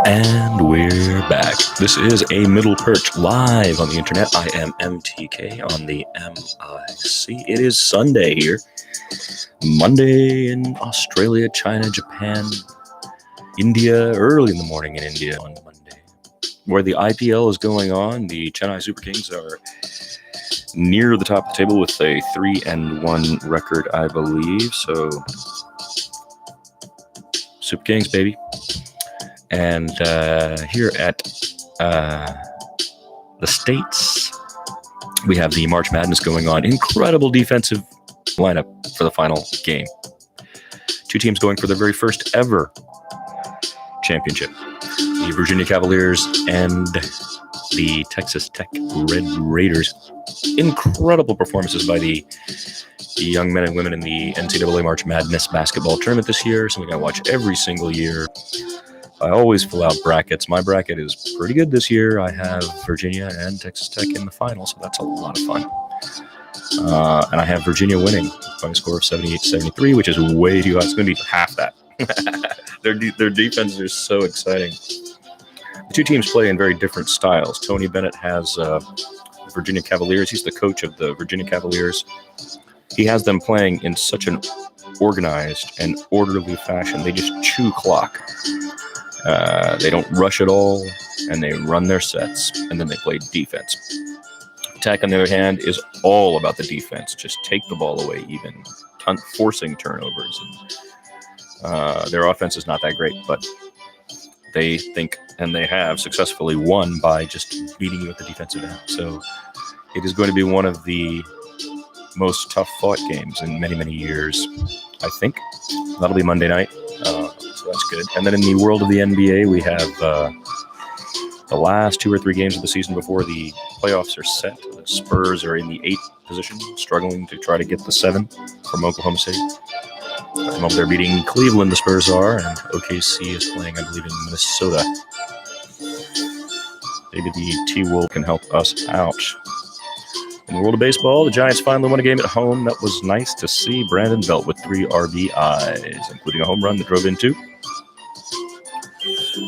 And we're back. This is a Middle Perch live on the internet. I am MTK on the MIC. It is Sunday here. Monday in Australia, China, Japan, India, early in the morning in India on Monday. Where the IPL is going on, the Chennai Super Kings are near the top of the table with a 3-1 record, I believe. So, Super Kings, baby. And here at the States, we have the March Madness going on. Incredible defensive lineup for the final game. Two teams going for their very first ever championship. The Virginia Cavaliers and the Texas Tech Red Raiders. Incredible performances by the young men and women in the NCAA March Madness basketball tournament this year. Something I watch every single year. I always fill out brackets. My bracket is pretty good this year. I have Virginia and Texas Tech in the final, so that's a lot of fun. And I have Virginia winning by a score of 78-73, which is way too high. It's going to be half that. Their defenses are so exciting. The two teams play in very different styles. Tony Bennett has the Virginia Cavaliers. He's the coach of the Virginia Cavaliers. He has them playing in such an organized and orderly fashion. They just chew clock. They don't rush at all, and they run their sets, and then they play defense. Tech, on the other hand, is all about the defense. Just take the ball away, even forcing turnovers. And, their offense is not that great, but they think, and they have successfully won by just beating you at the defensive end. So it is going to be one of the most tough-fought games in many, many years, I think. That'll be Monday night. So that's good. And then in the world of the NBA, we have the last 2 or 3 games of the season before the playoffs are set. The Spurs are in the 8th position, struggling to try to get the 7 from Oklahoma City. At the moment, they're beating Cleveland, the Spurs are, and OKC is playing, I believe, in Minnesota. Maybe the T-Wolf can help us out. In the world of baseball, the Giants finally won a game at home. That was nice to see. Brandon Belt with 3 RBIs, including a home run that drove in 2.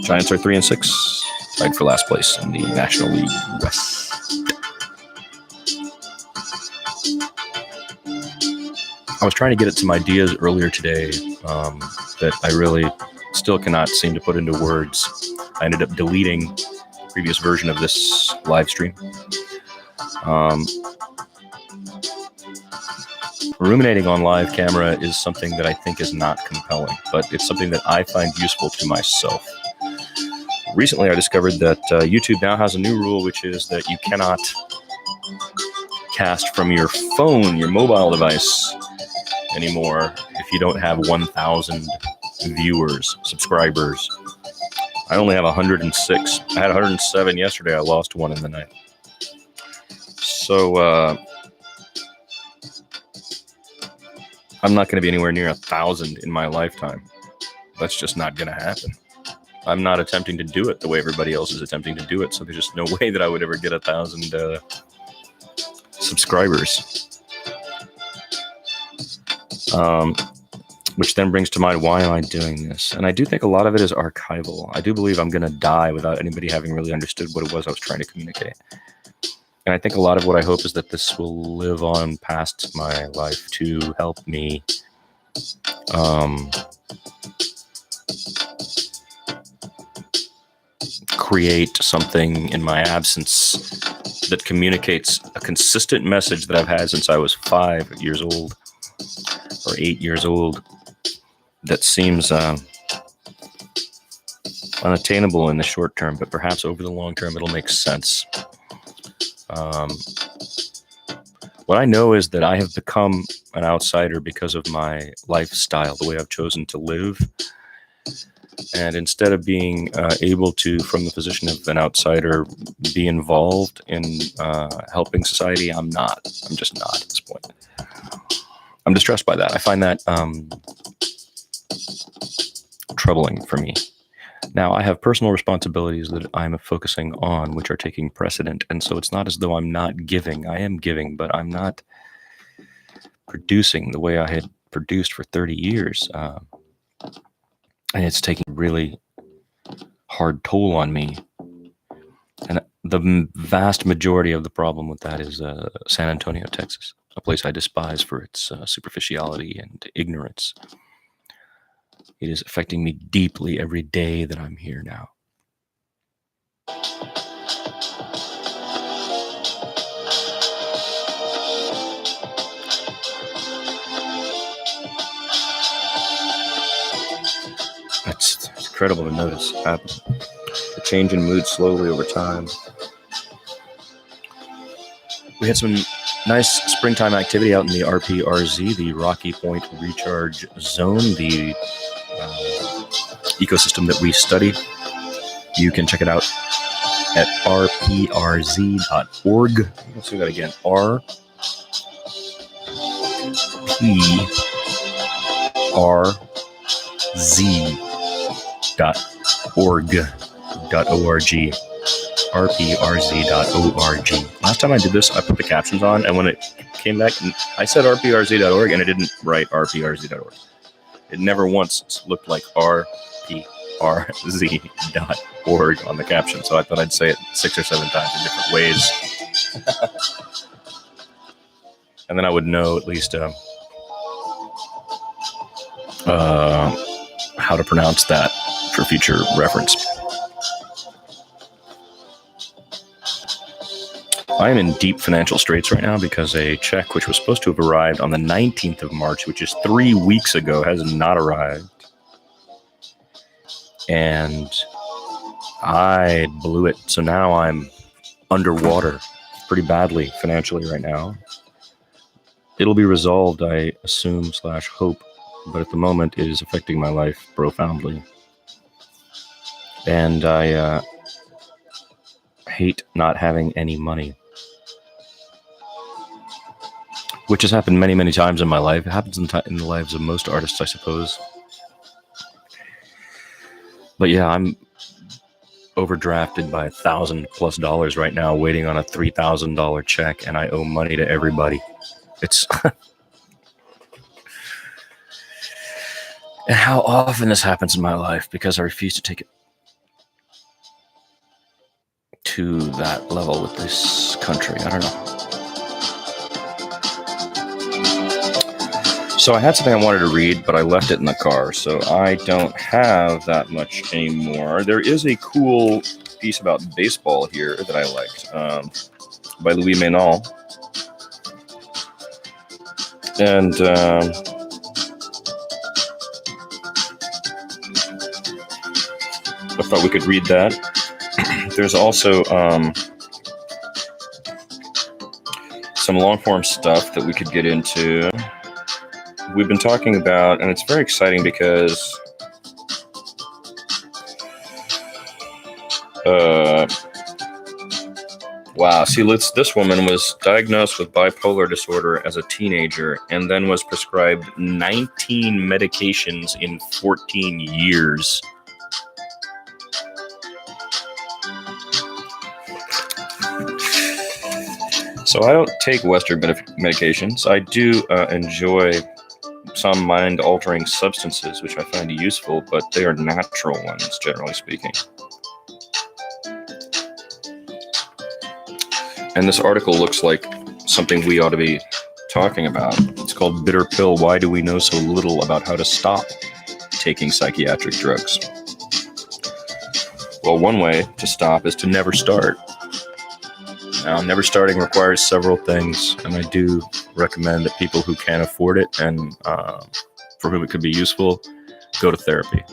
Giants are 3-6, tied for last place in the National League West. I was trying to get at some ideas earlier today that I really still cannot seem to put into words. I ended up deleting the previous version of this live stream. Ruminating on live camera is something that I think is not compelling, but it's something that I find useful to myself. Recently, I discovered that YouTube now has a new rule, which is that you cannot cast from your phone, your mobile device, anymore if you don't have 1,000 viewers, subscribers. I only have 106. I had 107 yesterday. I lost 1 in the night. So I'm not going to be anywhere near 1,000 in my lifetime. That's just not going to happen. I'm not attempting to do it the way everybody else is attempting to do it. So there's just no way that I would ever get 1,000 subscribers. Which then brings to mind, why am I doing this? And I do think a lot of it is archival. I do believe I'm going to die without anybody having really understood what it was I was trying to communicate. And I think a lot of what I hope is that this will live on past my life to help me create something in my absence that communicates a consistent message that I've had since I was 5 years old or 8 years old that seems unattainable in the short term, but perhaps over the long term it'll make sense. What I know is that I have become an outsider because of my lifestyle, the way I've chosen to live. And instead of being able to, from the position of an outsider, be involved in helping society, I'm not. I'm just not at this point. I'm distressed by that. I find that troubling for me. Now, I have personal responsibilities that I'm focusing on, which are taking precedent. And so it's not as though I'm not giving. I am giving, but I'm not producing the way I had produced for 30 years. And it's taking a really hard toll on me. And the vast majority of the problem with that is San Antonio, Texas, a place I despise for its superficiality and ignorance. It is affecting me deeply every day that I'm here now. It's incredible to notice happen. The change in mood slowly over time. We had some nice springtime activity out in the RPRZ, the Rocky Point Recharge Zone, the ecosystem that we study. You can check it out at rprz.org. Let's do that again. rprz.org. rprz.org. Last time I did this, I put the captions on, and when it came back, I said rprz.org, and it didn't write rprz.org. It never once looked like rprz.org on the caption, so I thought I'd say it 6 or 7 times in different ways. And then I would know at least how to pronounce that for future reference. I am in deep financial straits right now because a check which was supposed to have arrived on the 19th of March, which is 3 weeks ago, has not arrived. And I blew it. So now I'm underwater pretty badly financially right now. It'll be resolved, I assume / hope. But at the moment, it is affecting my life profoundly. And I hate not having any money. Which has happened many, many times in my life. It happens in the lives of most artists, I suppose. But yeah, I'm overdrafted by $1,000+ right now, waiting on a $3,000 check, and I owe money to everybody. It's and how often this happens in my life because I refuse to take it to that level with this country. I don't know. So I had something I wanted to read, but I left it in the car, so I don't have that much anymore. There is a cool piece about baseball here that I liked by Louis Maynol. And I thought we could read that. There's also some long-form stuff that we could get into. We've been talking about, and it's very exciting because wow, see, this woman was diagnosed with bipolar disorder as a teenager and then was prescribed 19 medications in 14 years. So I don't take Western medications. I do enjoy some mind-altering substances, which I find useful, but they are natural ones, generally speaking. And this article looks like something we ought to be talking about. It's called Bitter Pill, Why Do We Know So Little About How to Stop Taking Psychiatric Drugs? Well, one way to stop is to never start. Now, never starting requires several things, and I do recommend that people who can afford it and for whom it could be useful, go to therapy.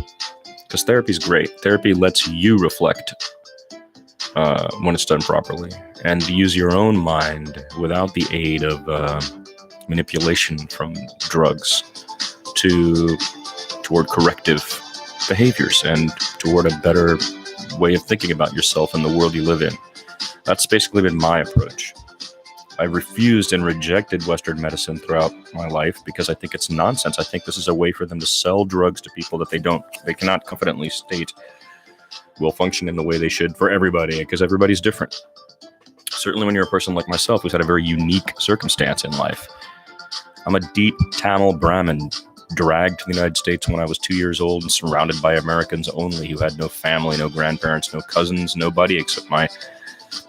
Because therapy is great. Therapy lets you reflect when it's done properly and use your own mind without the aid of manipulation from drugs toward corrective behaviors and toward a better way of thinking about yourself and the world you live in. That's basically been my approach. I refused and rejected Western medicine throughout my life because I think it's nonsense. I think this is a way for them to sell drugs to people that they cannot confidently state will function in the way they should for everybody, because everybody's different. Certainly when you're a person like myself who's had a very unique circumstance in life, I'm a deep Tamil Brahmin, dragged to the United States when I was 2 years old and surrounded by Americans only who had no family, no grandparents, no cousins, nobody except my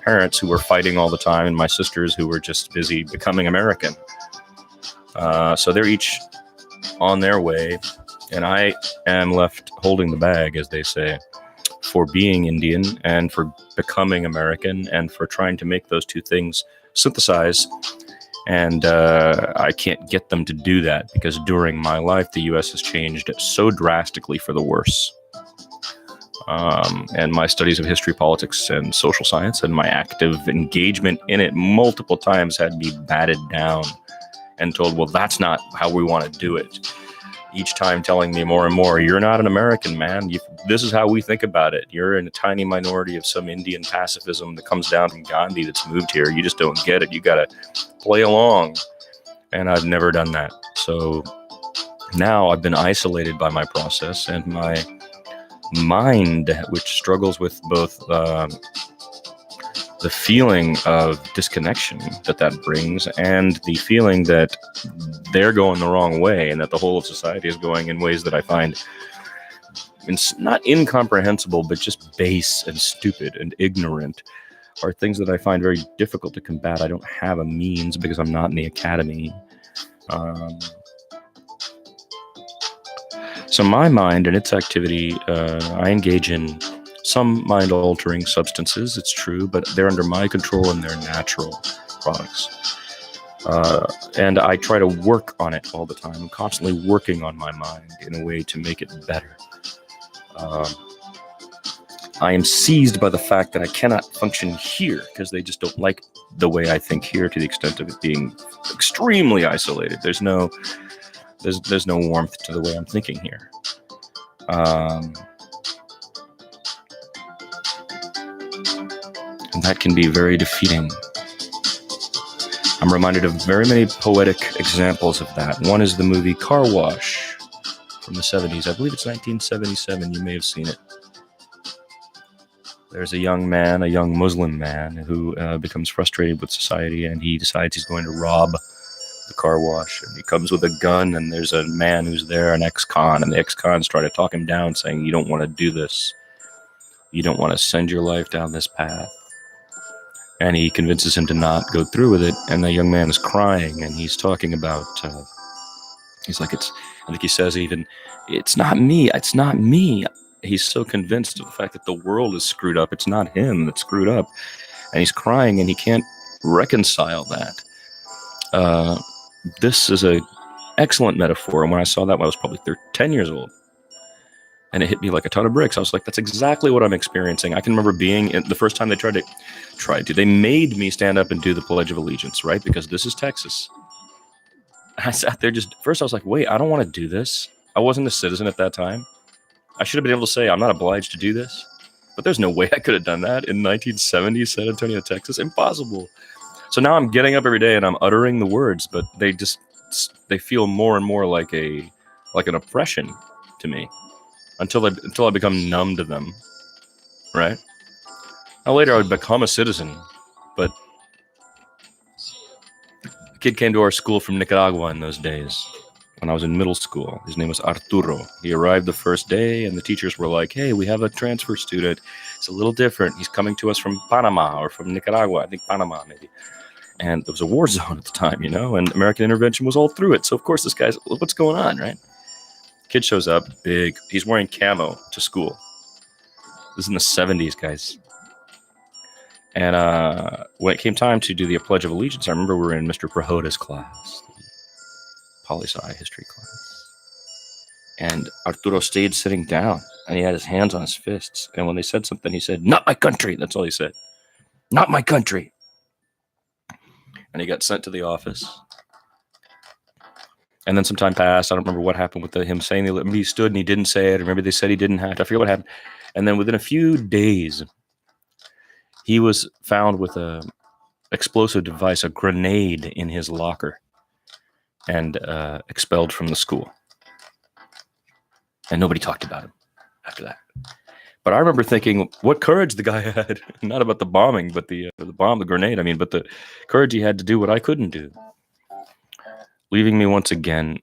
parents who were fighting all the time and my sisters who were just busy becoming American. So they're each on their way, and I am left holding the bag, as they say, for being Indian and for becoming American and for trying to make those two things synthesize. And I can't get them to do that because during my life, the U.S. has changed so drastically for the worse. And my studies of history, politics, and social science and my active engagement in it multiple times had me batted down and told, well, that's not how we want to do it. Each time telling me more and more, you're not an American, man. This is how we think about it. You're in a tiny minority of some Indian pacifism that comes down from Gandhi that's moved here. You just don't get it. You got to play along. And I've never done that. So now I've been isolated by my process and my mind, which struggles with both the feeling of disconnection that brings and the feeling that they're going the wrong way and that the whole of society is going in ways that I find not incomprehensible, but just base and stupid and ignorant are things that I find very difficult to combat. I don't have a means because I'm not in the academy. So my mind and its activity, I engage in some mind-altering substances, it's true, but they're under my control and they're natural products. And I try to work on it all the time. I'm constantly working on my mind in a way to make it better. I am seized by the fact that I cannot function here because they just don't like the way I think here, to the extent of it being extremely isolated. There's no warmth to the way I'm thinking here. And that can be very defeating. I'm reminded of very many poetic examples of that. One is the movie Car Wash from the 70s. I believe it's 1977. You may have seen it. There's a young man, a young Muslim man, who becomes frustrated with society, and he decides he's going to rob the car wash. And he comes with a gun, and there's a man who's there, an ex-con, and the ex-cons try to talk him down, saying, you don't want to do this. You don't want to send your life down this path. And he convinces him to not go through with it, and the young man is crying, and he's talking about, he's like, I think he says even, it's not me. He's so convinced of the fact that the world is screwed up. It's not him that's screwed up. And he's crying, and he can't reconcile that. This is an excellent metaphor. And when I saw that when I was probably 10 years old, and it hit me like a ton of bricks, I was like, that's exactly what I'm experiencing. I can remember being the first time they tried to, they made me stand up and do the Pledge of Allegiance, right? Because this is Texas. I sat there first I was like, wait, I don't want to do this. I wasn't a citizen at that time. I should have been able to say, I'm not obliged to do this. But there's no way I could have done that in 1970 San Antonio, Texas. Impossible. So now I'm getting up every day and I'm uttering the words, but they feel more and more like an oppression to me until I become numb to them, right? Now later I would become a citizen, but a kid came to our school from Nicaragua in those days. When I was in middle school, his name was Arturo. He arrived the first day, and the teachers were like, hey, we have a transfer student. It's a little different. He's coming to us from Panama or from Nicaragua. I think Panama, maybe. And there was a war zone at the time, and American intervention was all through it. So, of course, this guy's, what's going on, right? Kid shows up, big. He's wearing camo to school. This is in the 70s, guys. And when it came time to do the Pledge of Allegiance, I remember we were in Mr. Prahoda's class. Poli-sci history class. And Arturo stayed sitting down, and he had his hands on his fists. And when they said something, he said, not my country. That's all he said. Not my country. And he got sent to the office. And then some time passed. I don't remember what happened with him saying maybe he stood and he didn't say it, or maybe they said he didn't have to. I forget what happened. And then within a few days, he was found with a explosive device, a grenade in his locker, and expelled from the school. And nobody talked about him after that. But I remember thinking, what courage the guy had. Not about the bombing, but the grenade. But the courage he had to do what I couldn't do. leaving me once again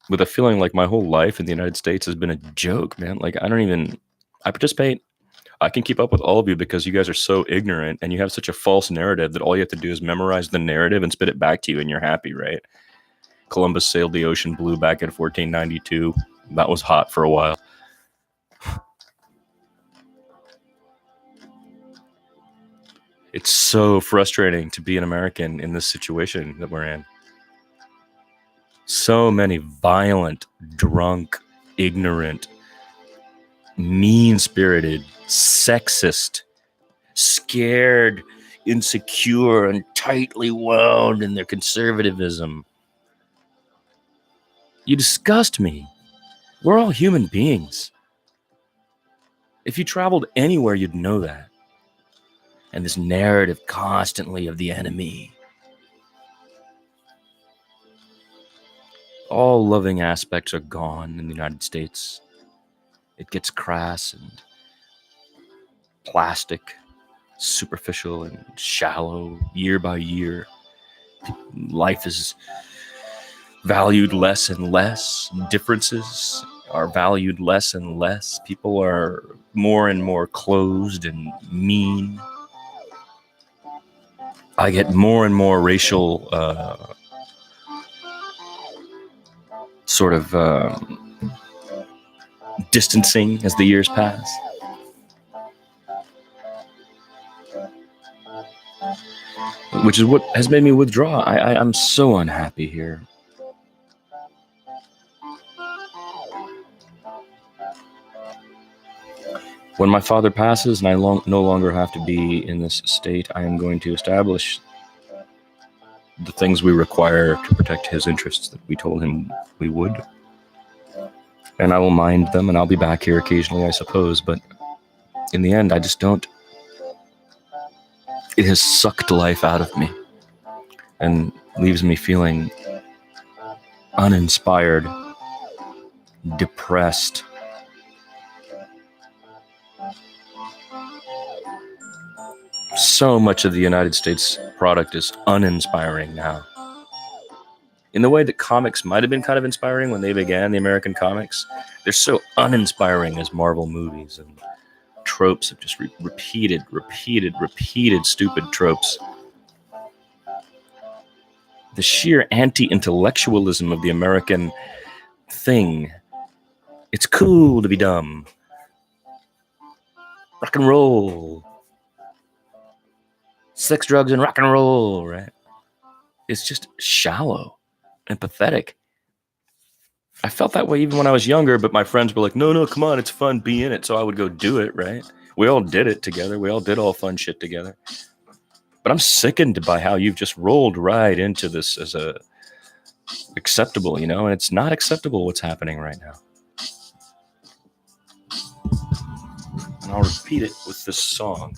with a feeling like my whole life in the United States has been a joke, man. Like, I participate. I can keep up with all of you because you guys are so ignorant and you have such a false narrative that all you have to do is memorize the narrative and spit it back to you and you're happy, right? Columbus sailed the ocean blue back in 1492. That was hot for a while. It's so frustrating to be an American in this situation that we're in. So many violent, drunk, ignorant, mean-spirited, sexist, scared, insecure, and tightly wound in their conservatism. You disgust me. We're all human beings. If you traveled anywhere, you'd know that. And this narrative constantly of the enemy. All loving aspects are gone in the United States. It gets crass and plastic, superficial and shallow year by year. Life is valued less and less. Differences are valued less and less. People are more and more closed and mean. I get more and more racial sort of distancing as the years pass. Which is what has made me withdraw. I'm so unhappy here. When my father passes and I no longer have to be in this state, I am going to establish the things we require to protect his interests that we told him we would. And I will mind them, and I'll be back here occasionally, I suppose, but in the end, I just don't. It has sucked life out of me and leaves me feeling uninspired, depressed. So much of the United States product is uninspiring now. In the way that comics might have been kind of inspiring when they began, the American comics, they're so uninspiring as Marvel movies and tropes of just repeated stupid tropes. The sheer anti-intellectualism of the American thing. It's cool to be dumb. Rock and roll. Sex, drugs, and rock and roll, right? It's just shallow and pathetic. I felt that way even when I was younger, but my friends were like, no, come on, it's fun, be in it. So I would go do it, right? We all did it together. We all did all fun shit together. But I'm sickened by how you've just rolled right into this as a acceptable, and it's not acceptable what's happening right now. And I'll repeat it with this song.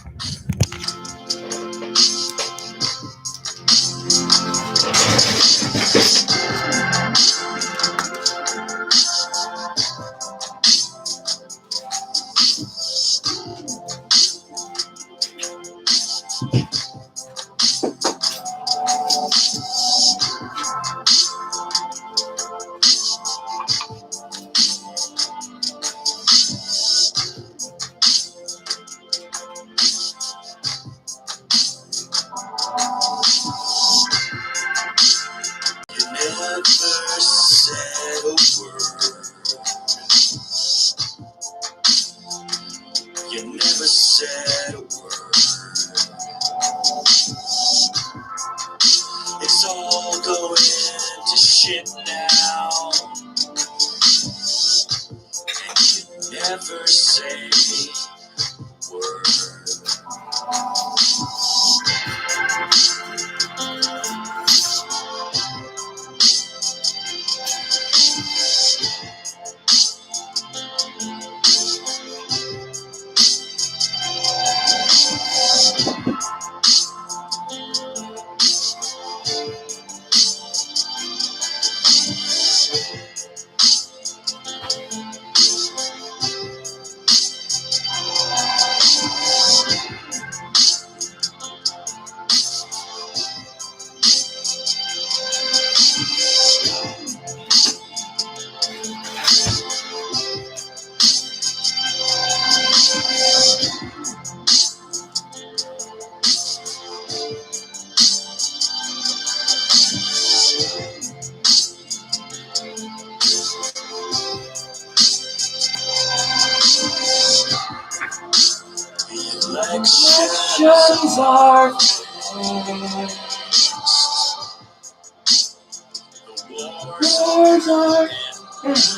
You never said a word. It's all going to shit now. And you never say a word. questions are wars are endless.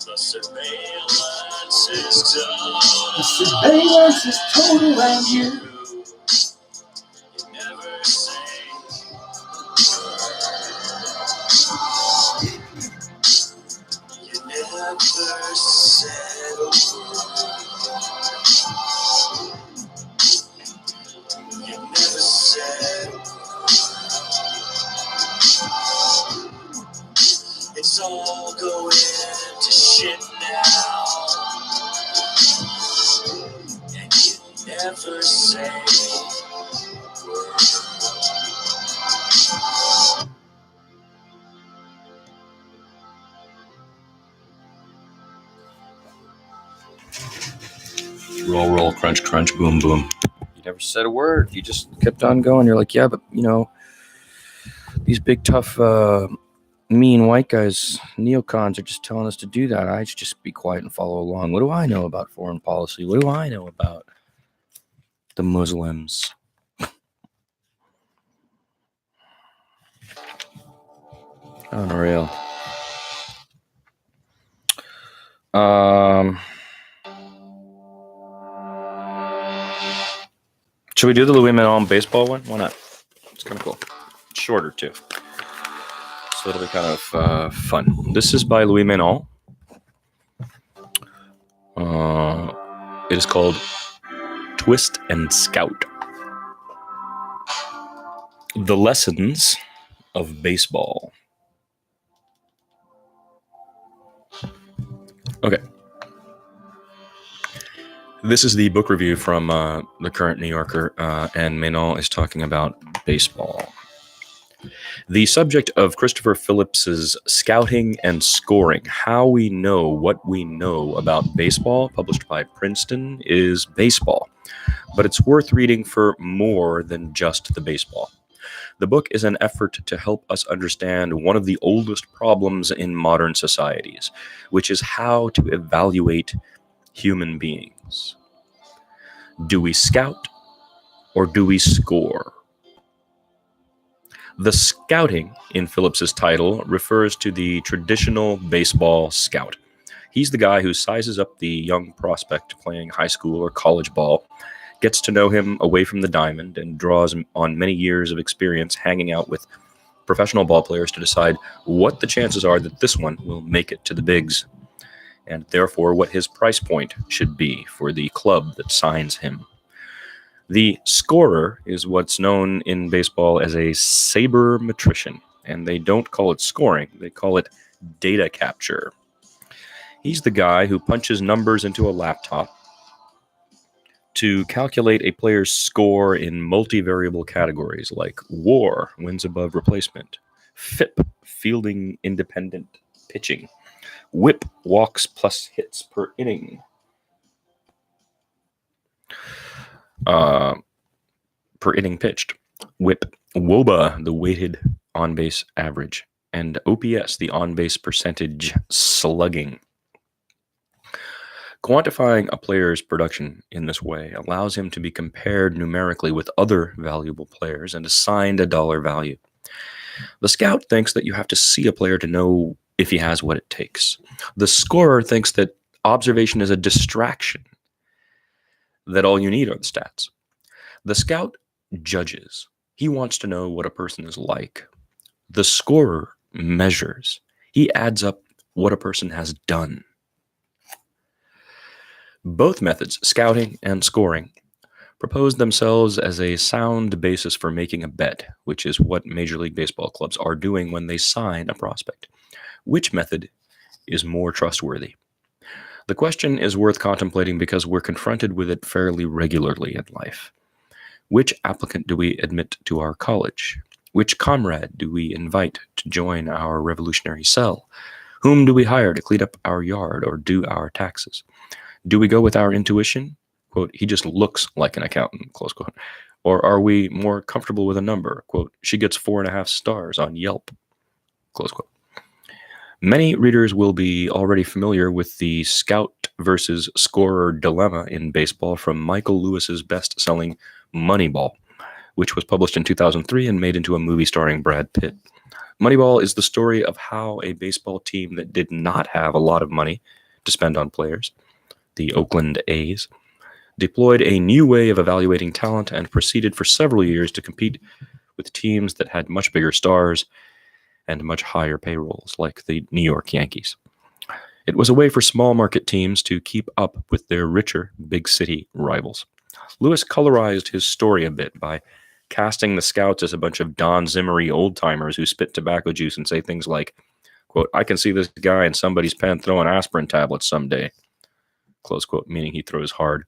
The surveillance is total around you. You never say you never said a word. You never said a word. It's all going to shit now, and you never say a word. Roll, roll, crunch, crunch, boom, boom. You never said a word. You just kept on going. You're like, yeah, but, you know, these big, tough, mean white guys, neocons, are just telling us to do that. I should just be quiet and follow along. What do I know about foreign policy? What do I know about the Muslims? Unreal. Should we do the Louis Manon baseball one? Why not? It's kind of cool. It's shorter too, so it'll be kind of fun. This is by Louis Manon. It is called Twist and Scout. The Lessons of Baseball. Okay. This is the book review from the current New Yorker, and Manon is talking about baseball. The subject of Christopher Phillips's Scouting and Scoring, How We Know What We Know About Baseball, published by Princeton, is baseball. But it's worth reading for more than just the baseball. The book is an effort to help us understand one of the oldest problems in modern societies, which is how to evaluate human beings. Do we scout or do we score? The scouting in Phillips's title refers to the traditional baseball scout. He's the guy who sizes up the young prospect playing high school or college ball, gets to know him away from the diamond, and draws on many years of experience hanging out with professional ball players to decide what the chances are that this one will make it to the bigs, and therefore what his price point should be for the club that signs him. The scorer is what's known in baseball as a sabermetrician, and they don't call it scoring, they call it data capture. He's the guy who punches numbers into a laptop to calculate a player's score in multivariable categories like WAR, wins above replacement, FIP, fielding independent pitching, WHIP, walks plus hits per inning, per inning pitched, WHIP, WOBA, the weighted on-base average, and OPS, the on-base percentage slugging. Quantifying a player's production in this way allows him to be compared numerically with other valuable players and assigned a dollar value. The scout thinks that you have to see a player to know if he has what it takes. The scorer thinks that observation is a distraction, that all you need are the stats. The scout judges. He wants to know what a person is like. The scorer measures. He adds up what a person has done. Both methods, scouting and scoring, propose themselves as a sound basis for making a bet, which is what Major League Baseball clubs are doing when they sign a prospect. Which method is more trustworthy? The question is worth contemplating because we're confronted with it fairly regularly in life. Which applicant do we admit to our college? Which comrade do we invite to join our revolutionary cell? Whom do we hire to clean up our yard or do our taxes? Do we go with our intuition? Quote, he just looks like an accountant, close quote. Or are we more comfortable with a number? Quote, she gets 4.5 stars on Yelp, close quote. Many readers will be already familiar with the scout versus scorer dilemma in baseball from Michael Lewis's best-selling Moneyball, which was published in 2003 and made into a movie starring Brad Pitt. Moneyball is the story of how a baseball team that did not have a lot of money to spend on players, the Oakland A's, deployed a new way of evaluating talent and proceeded for several years to compete with teams that had much bigger stars and much higher payrolls, like the New York Yankees. It was a way for small market teams to keep up with their richer big city rivals. Lewis colorized his story a bit by casting the scouts as a bunch of Don Zimmery old-timers who spit tobacco juice and say things like, quote, "I can see this guy in somebody's pen throwing aspirin tablets someday," close quote, meaning he throws hard.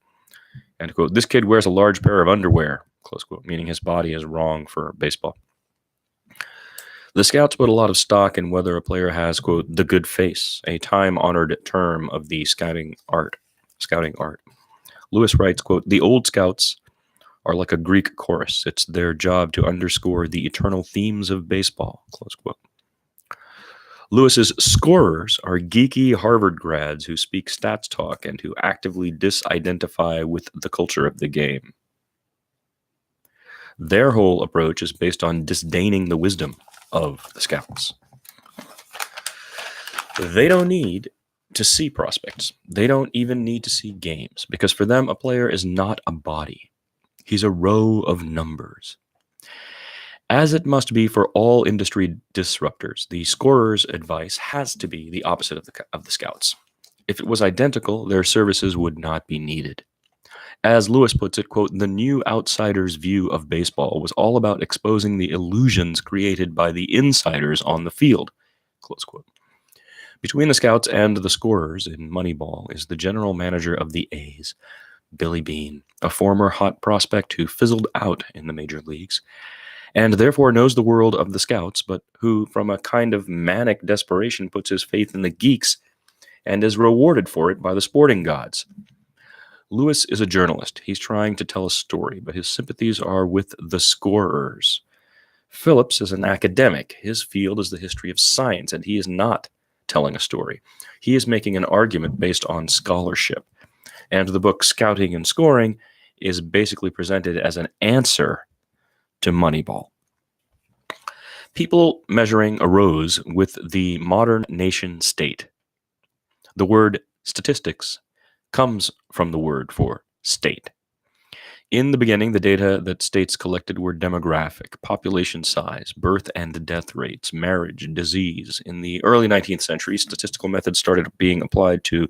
And quote, "This kid wears a large pair of underwear," close quote, meaning his body is wrong for baseball. The scouts put a lot of stock in whether a player has, quote, "the good face," a time-honored term of the scouting art. Lewis writes, quote, "The old scouts are like a Greek chorus. It's their job to underscore the eternal themes of baseball," close quote. Lewis's scorers are geeky Harvard grads who speak stats talk and who actively disidentify with the culture of the game. Their whole approach is based on disdaining the wisdom of the scouts. They don't need to see prospects. They don't even need to see games, because for them, a player is not a body. He's a row of numbers. As it must be for all industry disruptors, the scorer's advice has to be the opposite of the scouts. If it was identical, their services would not be needed. As Lewis puts it, quote, "The new outsider's view of baseball was all about exposing the illusions created by the insiders on the field," close quote. Between the scouts and the scorers in Moneyball is the general manager of the A's, Billy Beane, a former hot prospect who fizzled out in the major leagues, and therefore knows the world of the scouts, but who, from a kind of manic desperation, puts his faith in the geeks and is rewarded for it by the sporting gods. Lewis is a journalist. He's trying to tell a story, but his sympathies are with the scorers. Phillips is an academic. His field is the history of science, and he is not telling a story. He is making an argument based on scholarship. And the book Scouting and Scoring is basically presented as an answer to Moneyball. People measuring arose with the modern nation state. The word statistics comes from the word for state. In the beginning, the data that states collected were demographic, population size, birth and death rates, marriage, disease. In the early 19th century, statistical methods started being applied to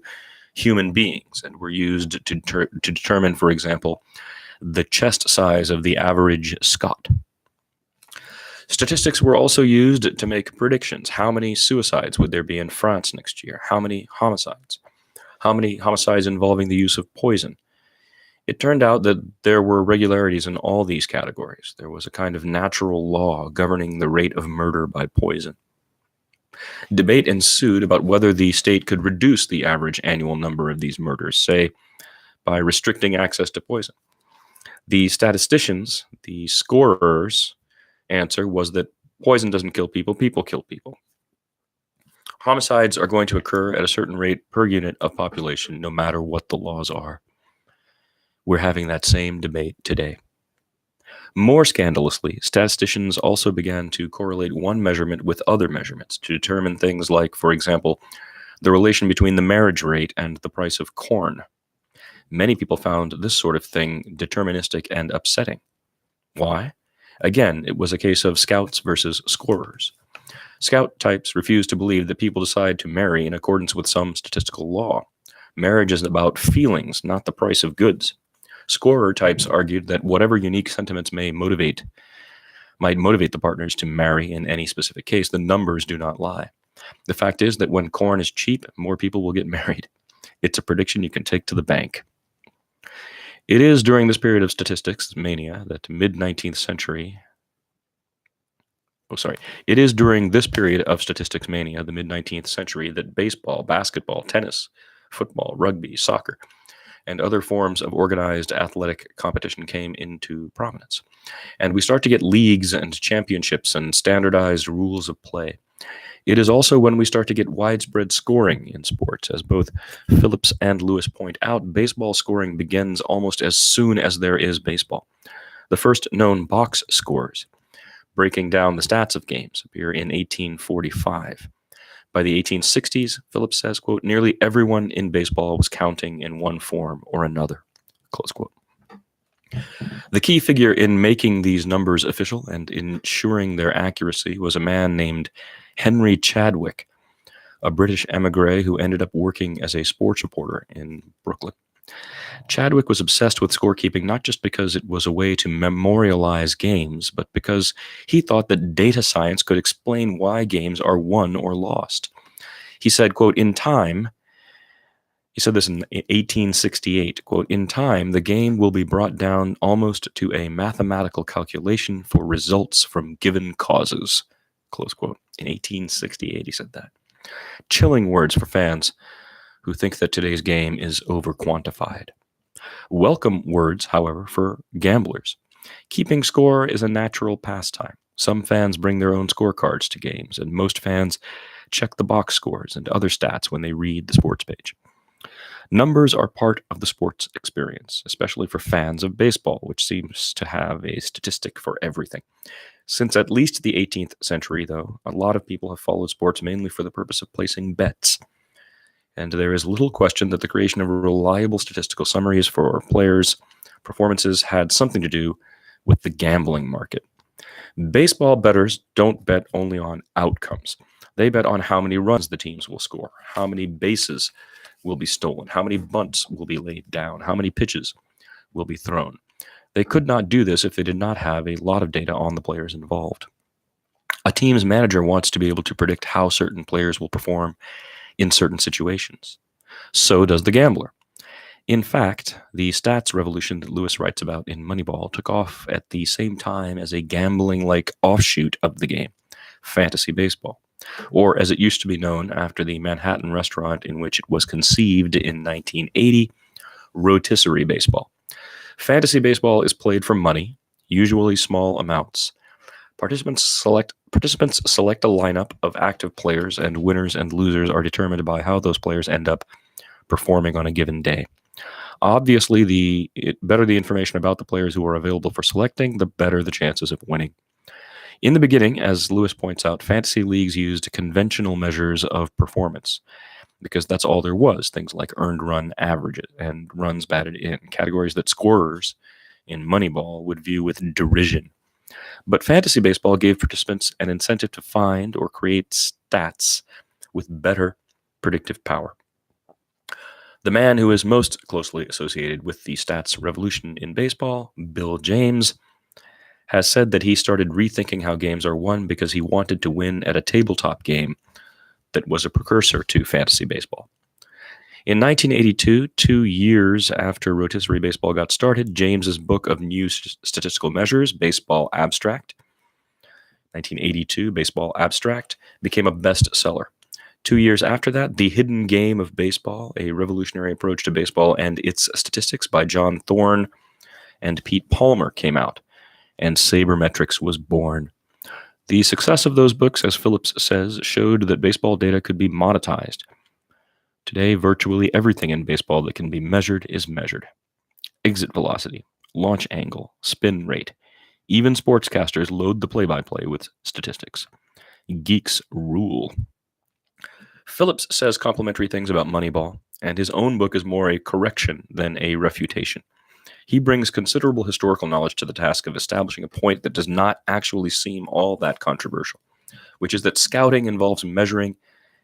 human beings and were used to determine, for example, the chest size of the average Scot. Statistics were also used to make predictions. How many suicides would there be in France next year? How many homicides? How many homicides involving the use of poison? It turned out that there were regularities in all these categories. There was a kind of natural law governing the rate of murder by poison. Debate ensued about whether the state could reduce the average annual number of these murders, say, by restricting access to poison. The statisticians, the scorers' answer was that poison doesn't kill people, people kill people. Homicides are going to occur at a certain rate per unit of population, no matter what the laws are. We're having that same debate today. More scandalously, statisticians also began to correlate one measurement with other measurements to determine things like, for example, the relation between the marriage rate and the price of corn. Many people found this sort of thing deterministic and upsetting. Why? Again, it was a case of scouts versus scorers. Scout types refused to believe that people decide to marry in accordance with some statistical law. Marriage is about feelings, not the price of goods. Scorer types argued that whatever unique sentiments might motivate the partners to marry in any specific case, the numbers do not lie. The fact is that when corn is cheap, more people will get married. It's a prediction you can take to the bank. It is during this period of statistics mania that It is during this period of statistics mania, the mid-19th century, that baseball, basketball, tennis, football, rugby, soccer, and other forms of organized athletic competition came into prominence. And we start to get leagues and championships and standardized rules of play. It is also when we start to get widespread scoring in sports. As both Phillips and Lewis point out, baseball scoring begins almost as soon as there is baseball. The first known box scores, breaking down the stats of games, appear in 1845. By the 1860s, Phillips says, quote, nearly everyone in baseball was counting in one form or another, close quote. The key figure in making these numbers official and ensuring their accuracy was a man named Henry Chadwick, a British emigre who ended up working as a sports reporter in Brooklyn. Chadwick was obsessed with scorekeeping not just because it was a way to memorialize games, but because he thought that data science could explain why games are won or lost. He said, quote, in time, he said this in 1868, quote, in time, the game will be brought down almost to a mathematical calculation for results from given causes, close quote. In 1868, he said that. Chilling words for fans who think that today's game is over-quantified. Welcome words, however, for gamblers. Keeping score is a natural pastime. Some fans bring their own scorecards to games, and most fans check the box scores and other stats when they read the sports page. Numbers are part of the sports experience, especially for fans of baseball, which seems to have a statistic for everything. Since at least the 18th century, though, a lot of people have followed sports mainly for the purpose of placing bets. And there is little question that the creation of reliable statistical summaries for players' performances had something to do with the gambling market. Baseball bettors don't bet only on outcomes. They bet on how many runs the teams will score, how many bases will be stolen, how many bunts will be laid down, how many pitches will be thrown. They could not do this if they did not have a lot of data on the players involved. A team's manager wants to be able to predict how certain players will perform in certain situations. So does the gambler. In fact, the stats revolution that Lewis writes about in Moneyball took off at the same time as a gambling-like offshoot of the game, fantasy baseball, or as it used to be known after the Manhattan restaurant in which it was conceived in 1980, rotisserie baseball. Fantasy baseball is played for money, usually small amounts. Participants select a lineup of active players, and winners and losers are determined by how those players end up performing on a given day. Obviously, the better the information about the players who are available for selecting, the better the chances of winning. In the beginning, as Lewis points out, fantasy leagues used conventional measures of performance because that's all there was, things like earned run averages and runs batted in, categories that scorers in Moneyball would view with derision. But fantasy baseball gave participants an incentive to find or create stats with better predictive power. The man who is most closely associated with the stats revolution in baseball, Bill James, has said that he started rethinking how games are won because he wanted to win at a tabletop game that was a precursor to fantasy baseball. In 1982, 2 years after rotisserie baseball got started, James's book of new statistical measures, Baseball Abstract, 1982, Baseball Abstract, became a bestseller. 2 years after that, The Hidden Game of Baseball, a revolutionary approach to baseball and its statistics by John Thorne and Pete Palmer came out, and sabermetrics was born. The success of those books, as Phillips says, showed that baseball data could be monetized. Today, virtually everything in baseball that can be measured is measured. Exit velocity, launch angle, spin rate. Even sportscasters load the play-by-play with statistics. Geeks rule. Phillips says complimentary things about Moneyball, and his own book is more a correction than a refutation. He brings considerable historical knowledge to the task of establishing a point that does not actually seem all that controversial, which is that scouting involves measuring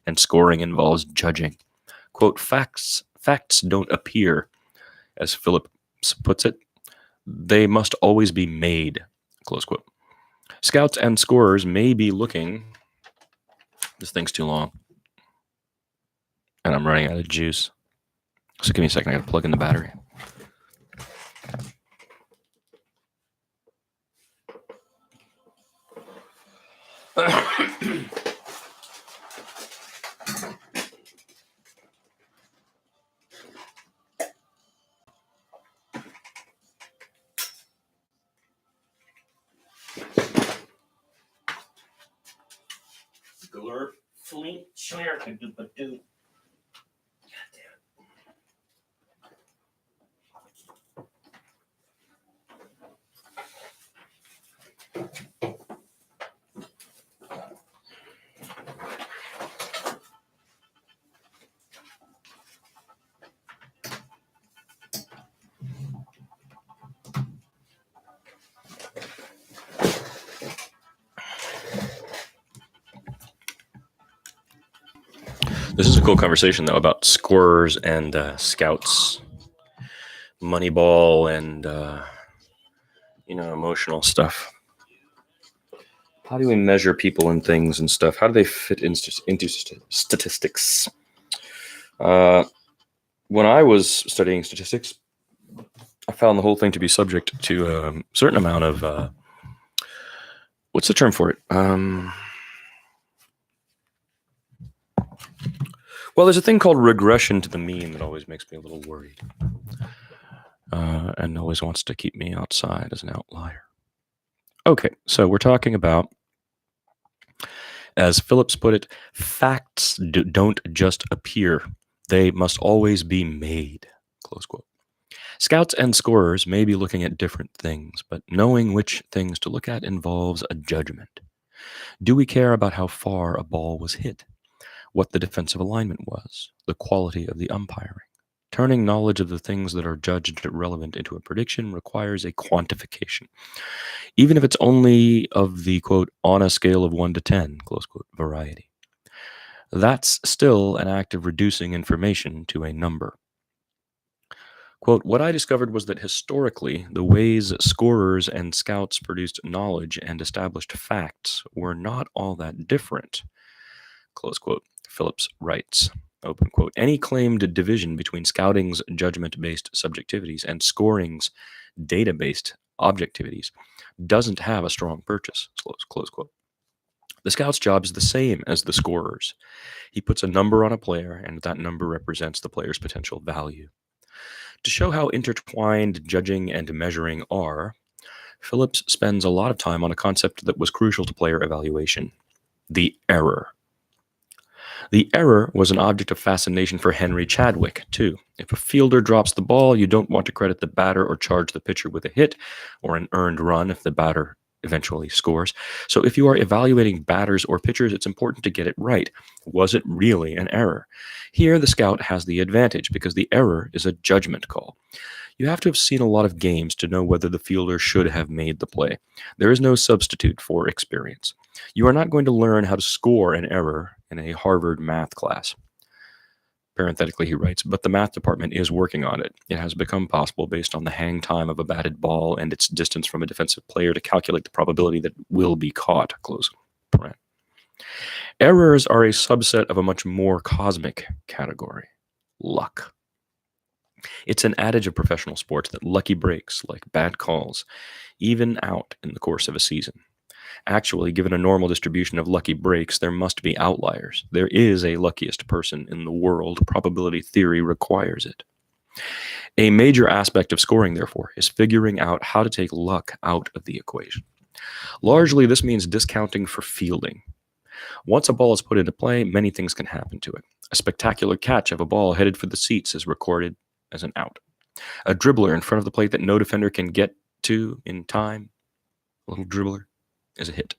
and scoring involves judging. Quote, facts don't appear, as Phillips puts it. They must always be made, close quote. Scouts and scorers may be looking... This thing's too long. And I'm running out of juice. So give me a second, I gotta plug in the battery. Glurp. Fleet Schmear. God damn it. This is a cool conversation, though, about scorers and scouts, Moneyball, and emotional stuff. How do we measure people and things and stuff? How do they fit into statistics? When I was studying statistics, I found the whole thing to be subject to a certain amount of what's the term for it? Well, there's a thing called regression to the mean that always makes me a little worried, and always wants to keep me outside as an outlier. Okay, so we're talking about, as Phillips put it, facts don't just appear; they must always be made. Close quote. Scouts and scorers may be looking at different things, but knowing which things to look at involves a judgment. Do we care about how far a ball was hit? What the defensive alignment was? The quality of the umpiring? Turning knowledge of the things that are judged relevant into a prediction requires a quantification, even if it's only of the, quote, on a scale of 1 to 10, close quote, variety. That's still an act of reducing information to a number. Quote, what I discovered was that historically, the ways scorers and scouts produced knowledge and established facts were not all that different. Close quote. Phillips writes, open quote, any claimed division between scouting's judgment-based subjectivities and scoring's data-based objectivities doesn't have a strong purchase, close quote. The scout's job is the same as the scorer's. He puts a number on a player, and that number represents the player's potential value. To show how intertwined judging and measuring are, Phillips spends a lot of time on a concept that was crucial to player evaluation: the error. The error was an object of fascination for Henry Chadwick, too. If a fielder drops the ball, you don't want to credit the batter or charge the pitcher with a hit or an earned run if the batter eventually scores. So if you are evaluating batters or pitchers, it's important to get it right. Was it really an error? Here, the scout has the advantage because the error is a judgment call. You have to have seen a lot of games to know whether the fielder should have made the play. There is no substitute for experience. You are not going to learn how to score an error in a Harvard math class. Parenthetically, he writes, but the math department is working on it. It has become possible based on the hang time of a batted ball and its distance from a defensive player to calculate the probability that it will be caught, close parent. Errors are a subset of a much more cosmic category: luck. It's an adage of professional sports that lucky breaks, like bad calls, even out in the course of a season. Actually, given a normal distribution of lucky breaks, there must be outliers. There is a luckiest person in the world. Probability theory requires it. A major aspect of scoring, therefore, is figuring out how to take luck out of the equation. Largely, this means discounting for fielding. Once a ball is put into play, many things can happen to it. A spectacular catch of a ball headed for the seats is recorded as an out. A dribbler in front of the plate that no defender can get to in time, a little dribbler, is a hit.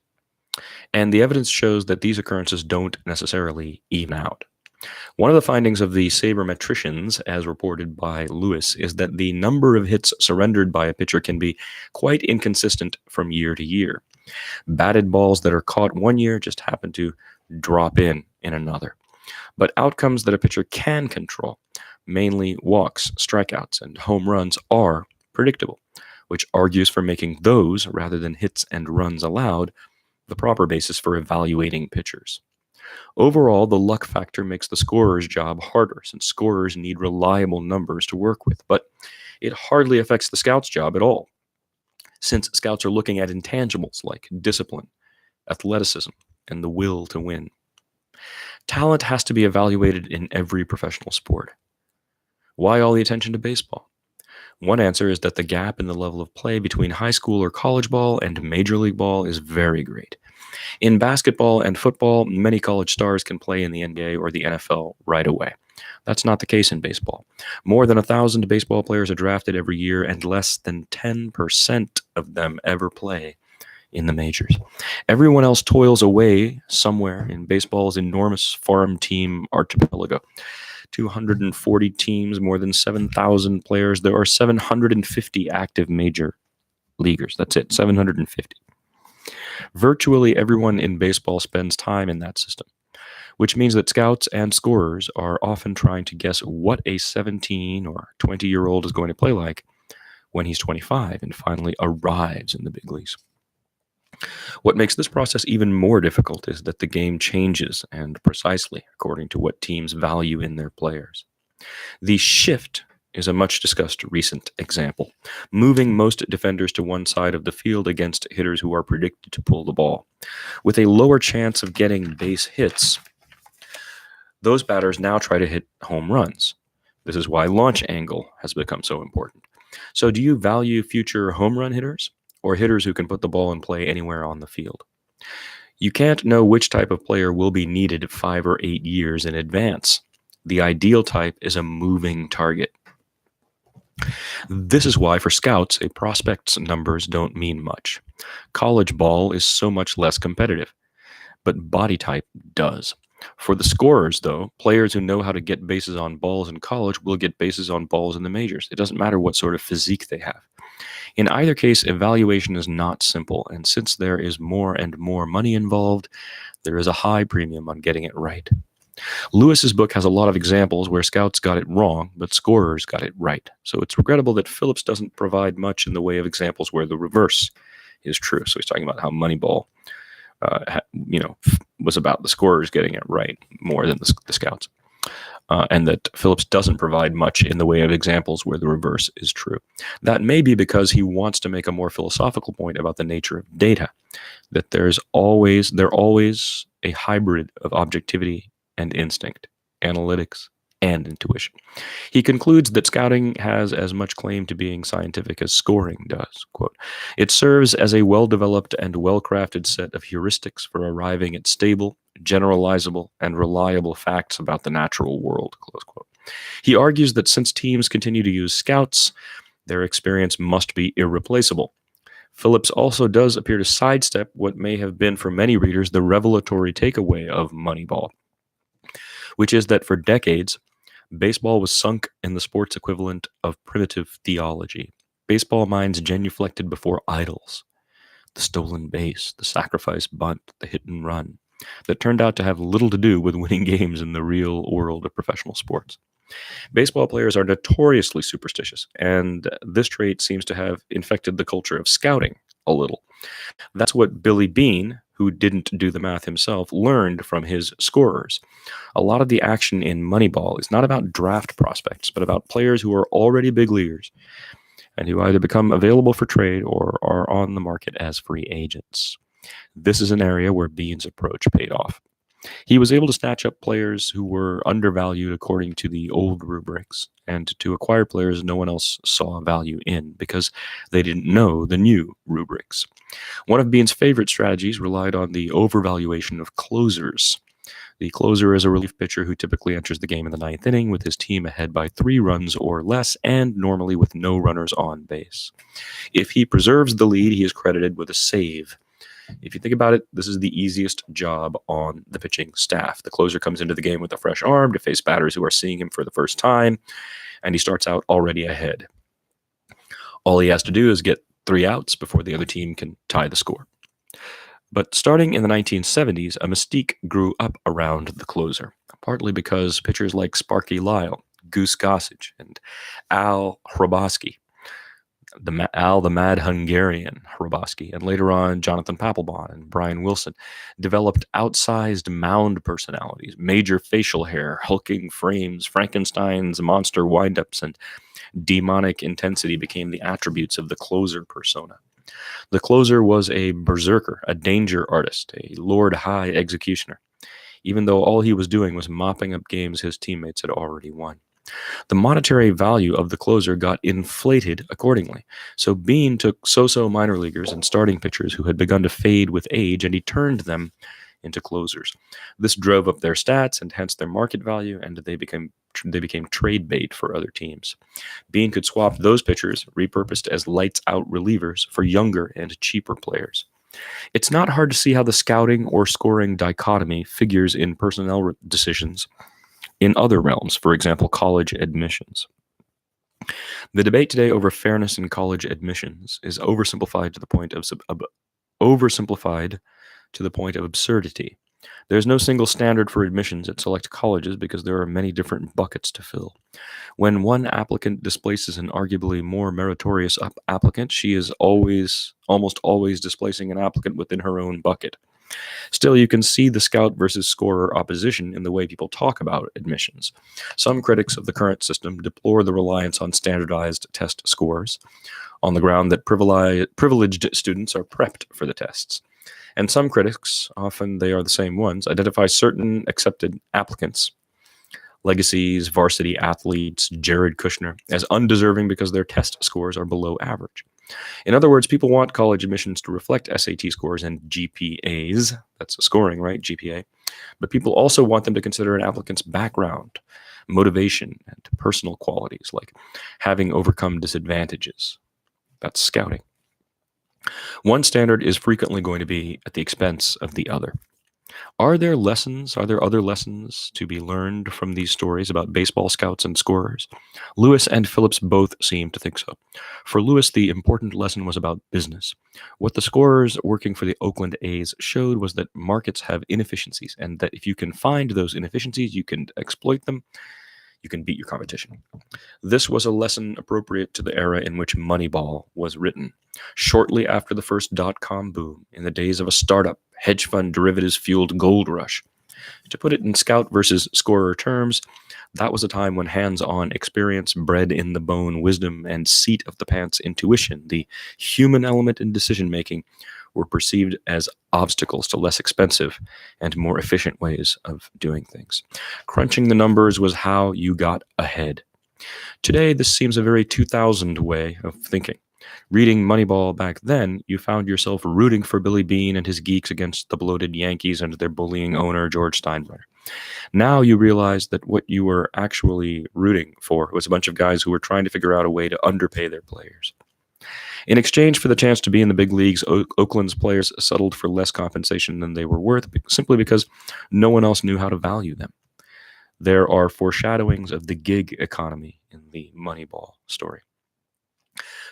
And the evidence shows that these occurrences don't necessarily even out. One of the findings of the sabermetricians, as reported by Lewis, is that the number of hits surrendered by a pitcher can be quite inconsistent from year to year. Batted balls that are caught one year just happen to drop in another. But outcomes that a pitcher can control, mainly walks, strikeouts, and home runs, are predictable, which argues for making those, rather than hits and runs allowed, the proper basis for evaluating pitchers. Overall, the luck factor makes the scorer's job harder, since scorers need reliable numbers to work with, but it hardly affects the scout's job at all, since scouts are looking at intangibles like discipline, athleticism, and the will to win. Talent has to be evaluated in every professional sport. Why all the attention to baseball? One answer is that the gap in the level of play between high school or college ball and major league ball is very great. In basketball and football, many college stars can play in the NBA or the NFL right away. That's not the case in baseball. More than 1,000 baseball players are drafted every year, and less than 10% of them ever play in the majors. Everyone else toils away somewhere in baseball's enormous farm team archipelago. 240 teams, more than 7,000 players. There are 750 active major leaguers. That's it, 750. Virtually everyone in baseball spends time in that system, which means that scouts and scorers are often trying to guess what a 17 or 20-year-old is going to play like when he's 25 and finally arrives in the big leagues. What makes this process even more difficult is that the game changes, and precisely according to what teams value in their players. The shift is a much discussed recent example, moving most defenders to one side of the field against hitters who are predicted to pull the ball. With a lower chance of getting base hits, those batters now try to hit home runs. This is why launch angle has become so important. So do you value future home run hitters or hitters who can put the ball in play anywhere on the field? You can't know which type of player will be needed 5 or 8 years in advance. The ideal type is a moving target. This is why for scouts, a prospect's numbers don't mean much. College ball is so much less competitive, but body type does. For the scorers, though, players who know how to get bases on balls in college will get bases on balls in the majors. It doesn't matter what sort of physique they have. In either case, evaluation is not simple, and since there is more and more money involved, there is a high premium on getting it right. Lewis's book has a lot of examples where scouts got it wrong, but scorers got it right. So it's regrettable that Phillips doesn't provide much in the way of examples where the reverse is true. So he's talking about how Moneyball was about the scorers getting it right more than the scouts. And that Phillips doesn't provide much in the way of examples where the reverse is true. That may be because he wants to make a more philosophical point about the nature of data, that they're always a hybrid of objectivity and instinct, analytics and intuition. He concludes that scouting has as much claim to being scientific as scoring does. Quote, "It serves as a well-developed and well-crafted set of heuristics for arriving at stable, generalizable, and reliable facts about the natural world." Close quote. He argues that since teams continue to use scouts, their experience must be irreplaceable. Phillips also does appear to sidestep what may have been for many readers the revelatory takeaway of Moneyball, which is that for decades, baseball was sunk in the sports equivalent of primitive theology. Baseball minds genuflected before idols, the stolen base, the sacrifice bunt, the hit and run, that turned out to have little to do with winning games in the real world of professional sports. Baseball players are notoriously superstitious, and this trait seems to have infected the culture of scouting a little. That's what Billy Beane, who didn't do the math himself, learned from his scorers. A lot of the action in Moneyball is not about draft prospects, but about players who are already big leaguers and who either become available for trade or are on the market as free agents. This is an area where Beane's approach paid off. He was able to snatch up players who were undervalued according to the old rubrics, and to acquire players no one else saw value in because they didn't know the new rubrics. One of Beane's favorite strategies relied on the overvaluation of closers. The closer is a relief pitcher who typically enters the game in the ninth inning with his team ahead by 3 runs or less, and normally with no runners on base. If he preserves the lead, he is credited with a save. If you think about it, this is the easiest job on the pitching staff. The closer comes into the game with a fresh arm to face batters who are seeing him for the first time, and he starts out already ahead. All he has to do is get 3 outs before the other team can tie the score. But starting in the 1970s, a mystique grew up around the closer, partly because pitchers like Sparky Lyle, Goose Gossage, and Al Hrabosky, the Mad Hungarian Hrabosky, and later on Jonathan Papelbon and Brian Wilson, developed outsized mound personalities, major facial hair, hulking frames, Frankenstein's monster windups, and demonic intensity became the attributes of the closer persona. The closer was a berserker, a danger artist, a Lord High executioner, even though all he was doing was mopping up games his teammates had already won. The monetary value of the closer got inflated accordingly. So Bean took so-so minor leaguers and starting pitchers who had begun to fade with age, and he turned them into closers. This drove up their stats and hence their market value, and they became trade bait for other teams. Bean could swap those pitchers, repurposed as lights-out relievers, for younger and cheaper players. It's not hard to see how the scouting or scoring dichotomy figures in personnel decisions in other realms, for example, college admissions. The debate today over fairness in college admissions is oversimplified to the point of absurdity. There's no single standard for admissions at select colleges because there are many different buckets to fill. When one applicant displaces an arguably more meritorious applicant, she is almost always displacing an applicant within her own bucket. Still, you can see the scout versus scorer opposition in the way people talk about admissions. Some critics of the current system deplore the reliance on standardized test scores on the ground that privileged students are prepped for the tests. And some critics, often they are the same ones, identify certain accepted applicants, legacies, varsity athletes, Jared Kushner, as undeserving because their test scores are below average. In other words, people want college admissions to reflect SAT scores and GPAs. That's scoring, right? GPA. But people also want them to consider an applicant's background, motivation, and personal qualities, like having overcome disadvantages. That's scouting. One standard is frequently going to be at the expense of the other. Are there other lessons to be learned from these stories about baseball scouts and scorers? Lewis and Phillips both seem to think so. For Lewis, the important lesson was about business. What the scorers working for the Oakland A's showed was that markets have inefficiencies, and that if you can find those inefficiencies, you can exploit them, you can beat your competition. This was a lesson appropriate to the era in which Moneyball was written. Shortly after the first dot-com boom, in the days of a startup, hedge fund derivatives-fueled gold rush. To put it in scout versus scorer terms, that was a time when hands-on experience, bred in the bone wisdom, and seat-of-the-pants intuition, the human element in decision-making, were perceived as obstacles to less expensive and more efficient ways of doing things. Crunching the numbers was how you got ahead. Today, this seems a very 2000 way of thinking. Reading Moneyball back then, you found yourself rooting for Billy Beane and his geeks against the bloated Yankees and their bullying owner, George Steinbrenner. Now you realize that what you were actually rooting for was a bunch of guys who were trying to figure out a way to underpay their players. In exchange for the chance to be in the big leagues, Oakland's players settled for less compensation than they were worth, simply because no one else knew how to value them. There are foreshadowings of the gig economy in the Moneyball story.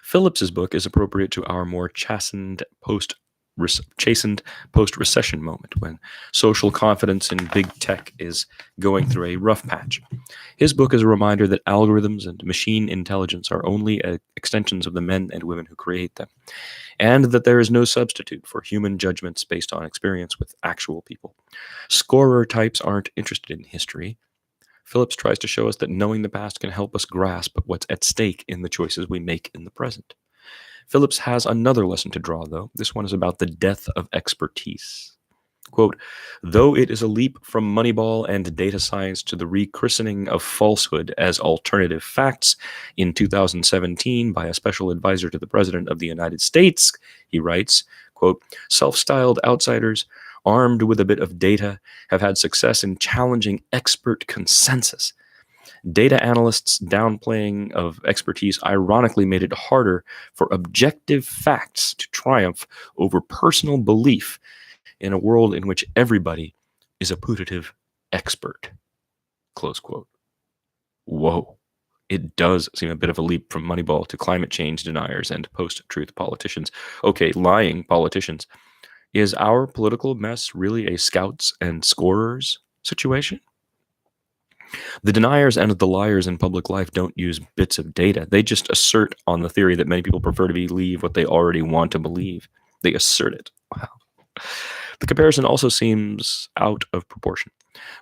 Phillips's book is appropriate to our more chastened post-recession moment when social confidence in big tech is going through a rough patch. His book is a reminder that algorithms and machine intelligence are only extensions of the men and women who create them, and that there is no substitute for human judgments based on experience with actual people. Scorer types aren't interested in history. Phillips tries to show us that knowing the past can help us grasp what's at stake in the choices we make in the present. Phillips has another lesson to draw, though. This one is about the death of expertise. Quote, though it is a leap from Moneyball and data science to the rechristening of falsehood as alternative facts in 2017 by a special advisor to the President of the United States, he writes, quote, self-styled outsiders armed with a bit of data have had success in challenging expert consensus. Data analysts' downplaying of expertise ironically made it harder for objective facts to triumph over personal belief in a world in which everybody is a putative expert. Close quote. Whoa. It does seem a bit of a leap from Moneyball to climate change deniers and post-truth politicians. Okay, lying politicians. Is our political mess really a scouts and scorers situation? The deniers and the liars in public life don't use bits of data. They just assert on the theory that many people prefer to believe what they already want to believe. They assert it. Wow. The comparison also seems out of proportion.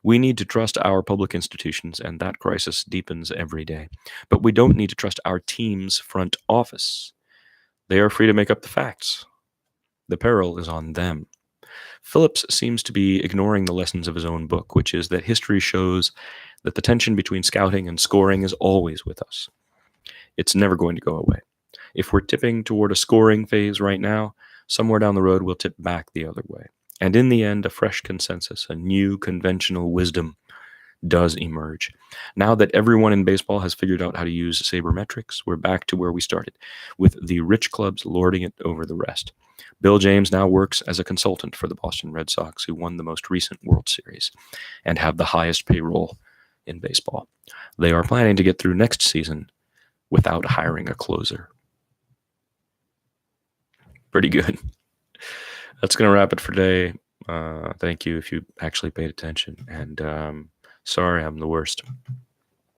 We need to trust our public institutions, and that crisis deepens every day. But we don't need to trust our team's front office. They are free to make up the facts. The peril is on them. Phillips seems to be ignoring the lessons of his own book, which is that history shows that the tension between scouting and scoring is always with us. It's never going to go away. If we're tipping toward a scoring phase right now, somewhere down the road we'll tip back the other way. And in the end, a fresh consensus, a new conventional wisdom does emerge. Now that everyone in baseball has figured out how to use sabermetrics, we're back to where we started, with the rich clubs lording it over the rest. Bill James now works as a consultant for the Boston Red Sox, who won the most recent World Series and have the highest payroll in baseball. They are planning to get through next season without hiring a closer. Pretty good. That's going to wrap it for today. Thank you if you actually paid attention. And sorry, I'm the worst.